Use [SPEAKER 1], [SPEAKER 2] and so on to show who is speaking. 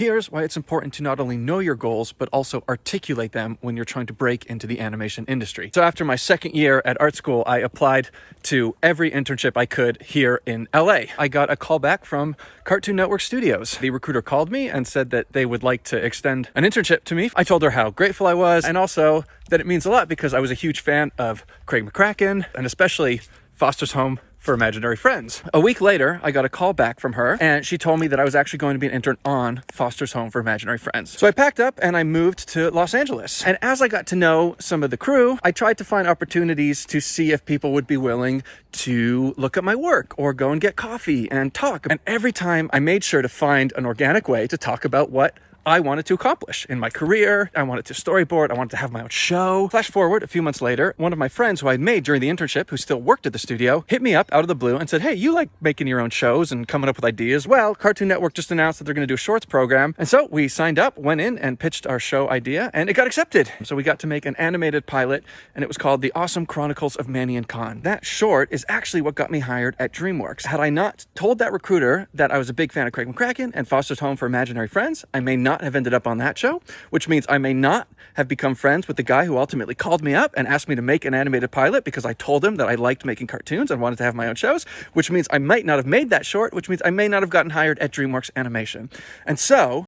[SPEAKER 1] Here's why it's important to not only know your goals, but also articulate them when you're trying to break into the animation industry. So after my second year at art school, I applied to every internship I could here in LA. I got a call back from Cartoon Network Studios. The recruiter called me and said that they would like to extend an internship to me. I told her how grateful I was, and also that it means a lot because I was a huge fan of Craig McCracken, and especially Foster's Home for Imaginary Friends. A week later, I got a call back from her, and she told me that I was actually going to be an intern on Foster's Home for Imaginary Friends. So I packed up and I moved to Los Angeles. And as I got to know some of the crew, I tried to find opportunities to see if people would be willing to look at my work or go and get coffee and talk. And every time I made sure to find an organic way to talk about what I wanted to accomplish in my career. I wanted to storyboard. I wanted to have my own show. Flash forward a few months later, one of my friends who I'd made during the internship, who still worked at the studio, hit me up out of the blue and said, hey, you like making your own shows and coming up with ideas? Well, Cartoon Network just announced that they're going to do a shorts program. And so we signed up, went in and pitched our show idea, and it got accepted. So we got to make an animated pilot, and it was called The Awesome Chronicles of Manny and Khan. That short is actually what got me hired at DreamWorks. Had I not told that recruiter that I was a big fan of Craig McCracken and Foster's Home for Imaginary Friends, I may not have ended up on that show, which means I may not have become friends with the guy who ultimately called me up and asked me to make an animated pilot because I told him that I liked making cartoons and wanted to have my own shows, which means I might not have made that short, which means I may not have gotten hired at DreamWorks Animation. And so